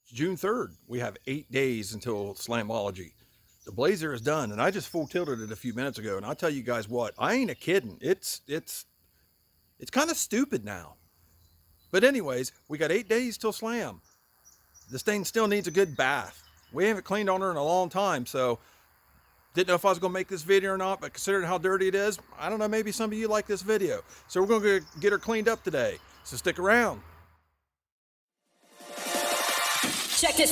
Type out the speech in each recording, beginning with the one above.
It's June 3rd. We have 8 days until Slamology. The Blazer is done, and I just full tilted it a few minutes ago, and I'll tell you guys what, I ain't a kidding. It's kind of stupid now. But anyways, we got 8 days till Slam. This thing still needs a good bath. We haven't cleaned on her in a long time, so didn't know if I was going to make this video or not, but considering how dirty it is, I don't know, maybe some of you like this video. So we're going to get her cleaned up today, so stick around. Check this.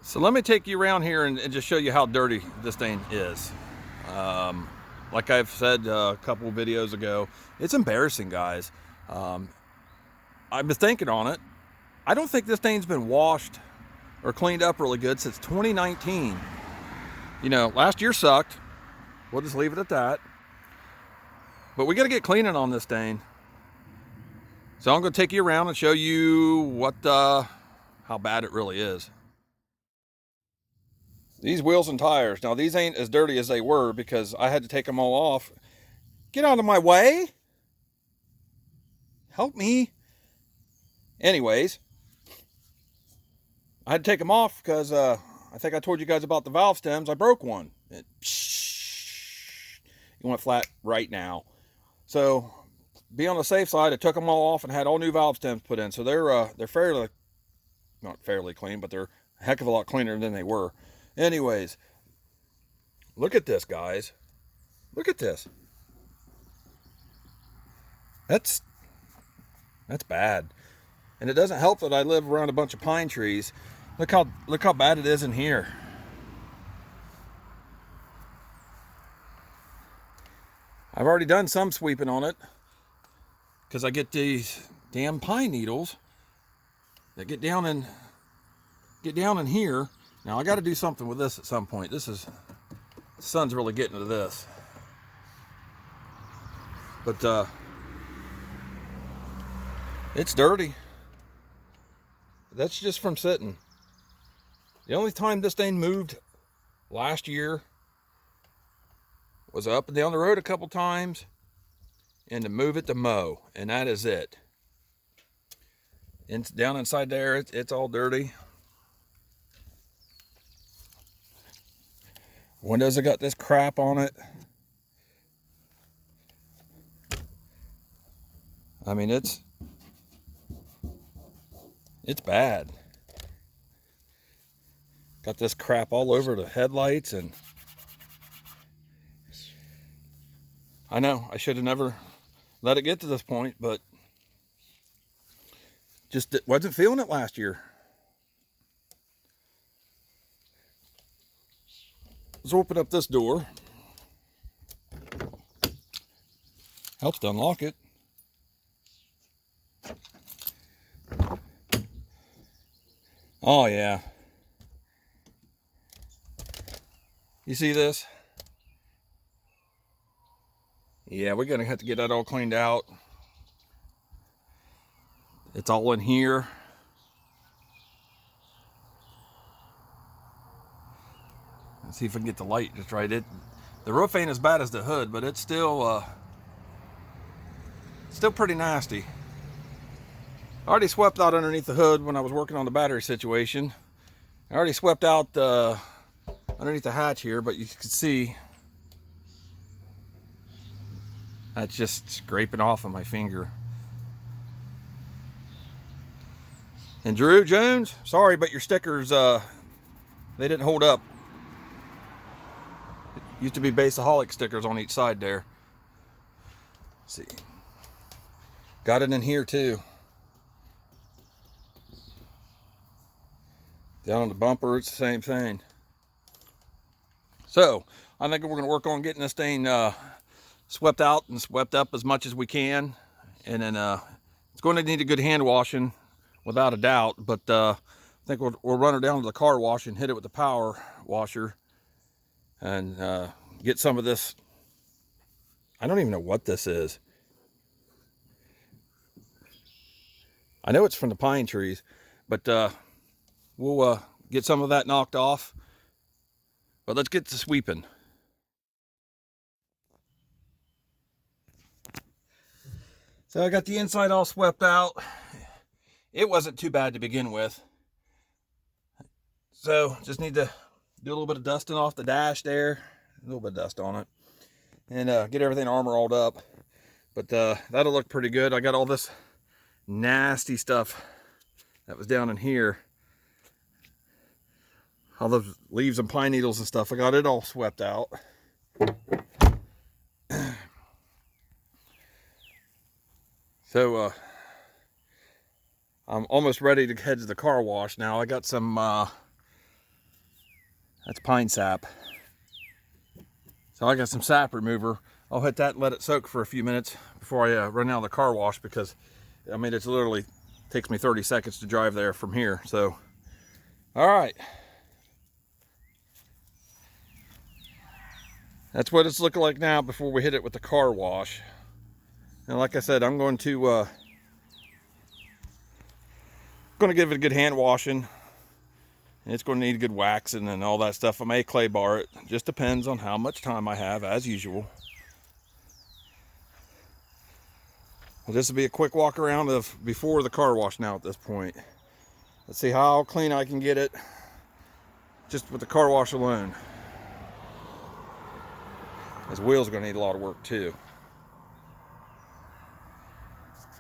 So let me take you around here and just show you how dirty this thing is. Like I've said a couple of videos ago, it's embarrassing, guys. I've been thinking on it. I don't think this thing's been washed or cleaned up really good since 2019. You know, last year sucked. We'll just leave it at that. But we got to get cleaning on this thing. So I'm going to take you around and show you how bad it really is. These wheels and tires. Now, these ain't as dirty as they were because I had to take them all off. Get out of my way. Help me. Anyways, I had to take them off because I think I told you guys about the valve stems. I broke one. It went flat right now. So, be on the safe side, I took them all off and had all new valve stems put in. So they're fairly, not fairly clean, but they're a heck of a lot cleaner than they were. Anyways, look at this, guys. Look at this. That's bad. And it doesn't help that I live around a bunch of pine trees. Look how bad it is in here. I've already done some sweeping on it because I get these damn pine needles that get down in here. Now I got to do something with this at some point. The sun's really getting to this. But it's dirty. That's just from sitting. The only time this thing moved last year was up and down the road a couple times and to move it to mow, and that is it. And down inside there, it's all dirty. Windows have got this crap on it. I mean, it's bad. Got this crap all over the headlights, and I know I should have never let it get to this point, but just wasn't feeling it last year. Let's open up this door. Helps to unlock it. Oh yeah. You see this? Yeah, we're gonna have to get that all cleaned out. It's all in here. Let's see if I can get the light just right. The roof ain't as bad as the hood, but it's still pretty nasty. I already swept out underneath the hood when I was working on the battery situation. I already swept out underneath the hatch here, but you can see that's just scraping off of my finger. And Drew Jones, sorry, but your stickers, they didn't hold up. It used to be Basscop stickers on each side there. Let's see. Got it in here too. Down on the bumper, it's the same thing. So, I think we're going to work on getting this thing swept out and swept up as much as we can. And then it's going to need a good hand washing, without a doubt. But I think we'll run her down to the car wash and hit it with the power washer. And get some of this. I don't even know what this is. I know it's from the pine trees, but we'll get some of that knocked off. But let's get to sweeping. So I got the inside all swept out. It wasn't too bad to begin with. So just need to do a little bit of dusting off the dash there. A little bit of dust on it. And get everything armor-alled up. But that'll look pretty good. I got all this nasty stuff that was down in here. All those leaves and pine needles and stuff. I got it all swept out. So I'm almost ready to head to the car wash now. I got some, that's pine sap. So I got some sap remover. I'll hit that and let it soak for a few minutes before I run out of the car wash, because I mean, it's literally takes me 30 seconds to drive there from here. So, all right. That's what it's looking like now before we hit it with the car wash. And like I said, I'm going to give it a good hand washing. It's going to need a good waxing and all that stuff. I may clay bar it. Just depends on how much time I have, as usual. Well, this will be a quick walk around of before the car wash now at this point. Let's see how clean I can get it just with the car wash alone. This wheel's going to need a lot of work too.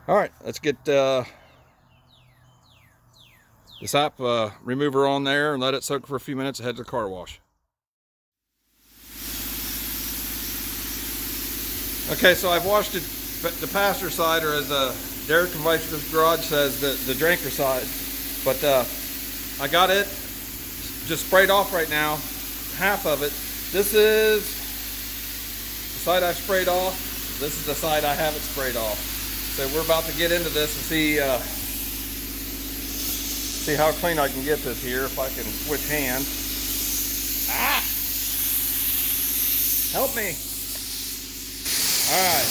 All right, let's get the sap remover on there and let it soak for a few minutes ahead of the car wash. Okay, so I've washed it, the passenger side, or as Derek from Bicyclist Garage says, the drinker side. But I got it just sprayed off right now, half of it. This is the side I've sprayed off. This is the side I haven't sprayed off. So we're about to get into this and see how clean I can get this here, if I can switch hands. Ah! Help me. All right.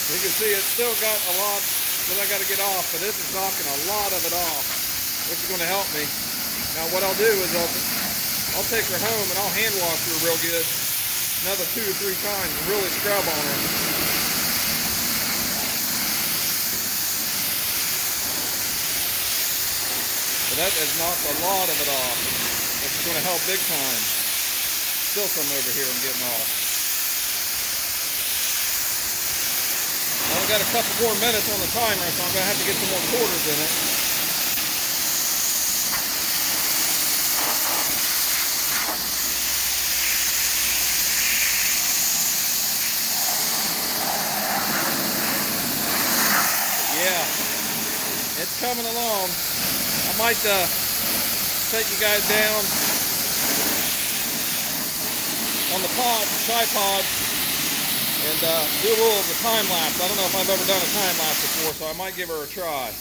You can see it's still got a lot that I got to get off, but this is knocking a lot of it off, which is going to help me. Now what I'll do is I'll take her home and I'll hand wash her real good, another 2 or 3 times, and really scrub on her. But that has knocked a lot of it off, which is going to help big time. Still some over here I'm getting off. I've got a couple more minutes on the timer, so I'm going to have to get some more quarters in it. Yeah, it's coming along. I might take you guys down on the tripod, and do a little of a time lapse. I don't know if I've ever done a time lapse before, so I might give her a try.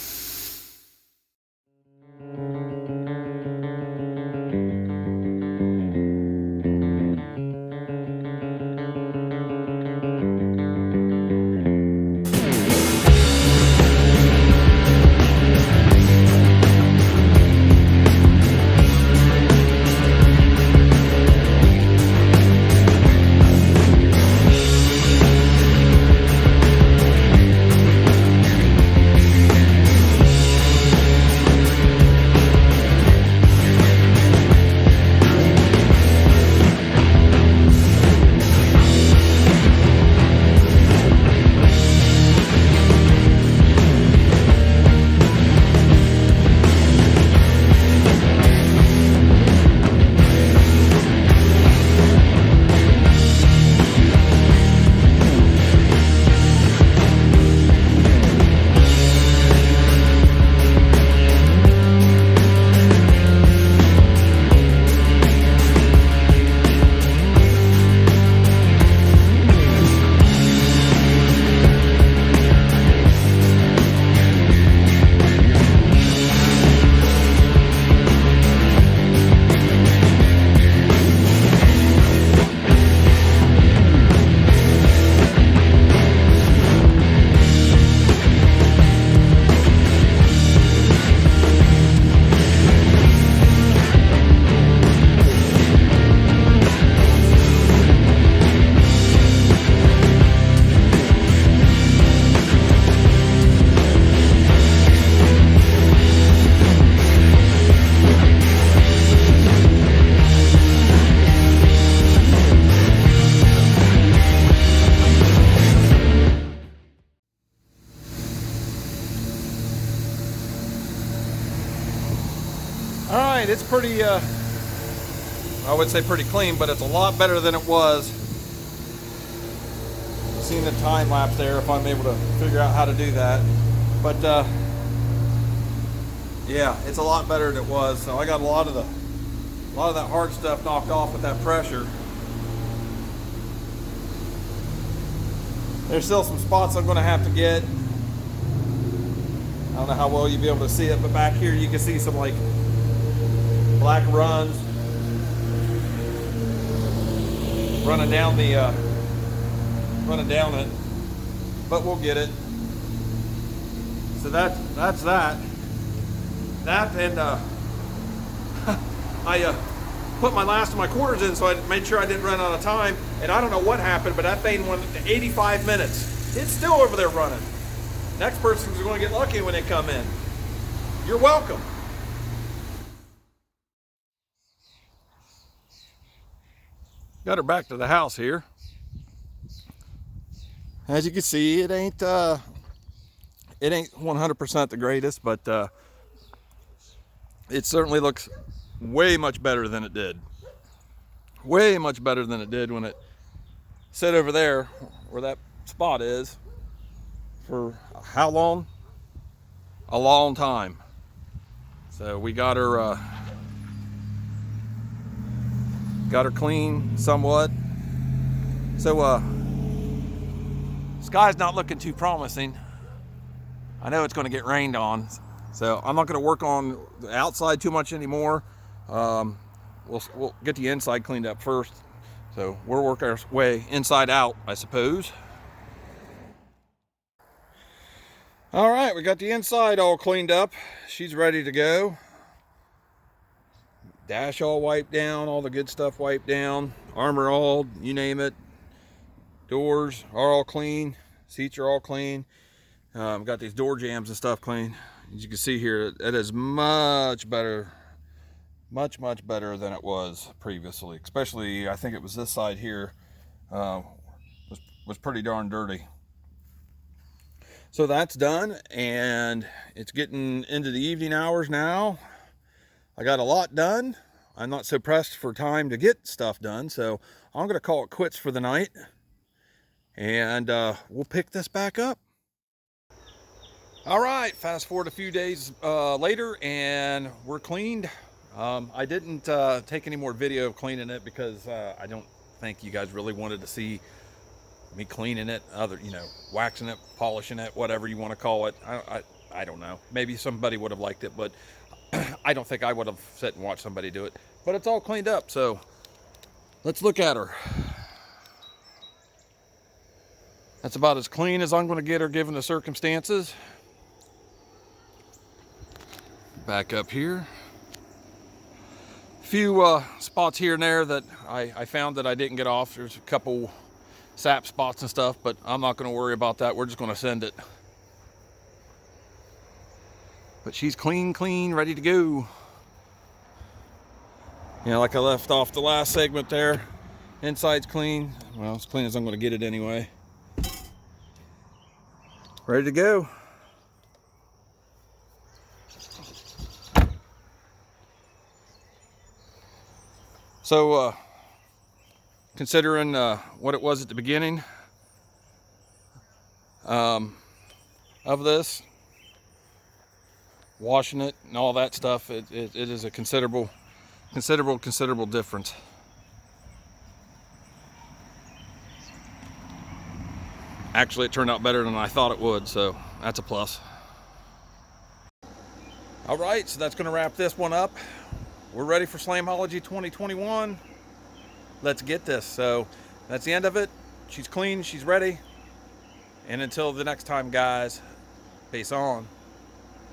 All right, it's pretty, I would say pretty clean, but it's a lot better than it was. Seen the time lapse there if I'm able to figure out how to do that. But yeah, it's a lot better than it was. So I got a lot of that hard stuff knocked off with that pressure. There's still some spots I'm going to have to get. I don't know how well you'll be able to see it, but back here you can see some like black runs running down it, but we'll get it. So that's that. And I put my last of my quarters in, so I made sure I didn't run out of time. And I don't know what happened, but that thing went to 85 minutes. It's still over there running. Next person's going to get lucky when they come in. You're welcome. Got her back to the house here. As you can see, it ain't 100% the greatest, but it certainly looks way much better than it did. Way much better than it did when it sat over there where that spot is for how long? A long time. So we got her clean somewhat. So sky's not looking too promising. I know it's going to get rained on, so I'm not going to work on the outside too much anymore. We'll get the inside cleaned up first. So we'll work our way inside out, I suppose. All right, we got the inside all cleaned up. She's ready to go. Dash all wiped down, all the good stuff wiped down. Armor all, you name it. Doors are all clean. Seats are all clean. Got these door jambs and stuff clean. As you can see here, it is much better. Much better than it was previously. Especially, I think it was this side here was pretty darn dirty. So that's done, and it's getting into the evening hours now. I got a lot done. I'm not so pressed for time to get stuff done, so I'm going to call it quits for the night, and we'll pick this back up. All right, fast forward a few days later, and we're cleaned. I didn't take any more video of cleaning it because I don't think you guys really wanted to see me cleaning it, waxing it, polishing it, whatever you want to call it. I don't know. Maybe somebody would have liked it, but I don't think I would have sat and watched somebody do it. But it's all cleaned up, so let's look at her. That's about as clean as I'm going to get her given the circumstances. Back up here. Few spots here and there that I found that I didn't get off. There's a couple sap spots and stuff, but I'm not going to worry about that. We're just going to send it. But she's clean, ready to go. Like I left off the last segment there. Inside's clean. Well, as clean as I'm going to get it anyway. Ready to go. So, considering what it was at the beginning of this, washing it and all that stuff, it is a considerable difference. Actually, it turned out better than I thought it would, so that's a plus. All right, so that's going to wrap this one up. We're ready for Slamology 2021. Let's get this. So that's the end of it. She's clean, she's ready. And until the next time, guys, peace on.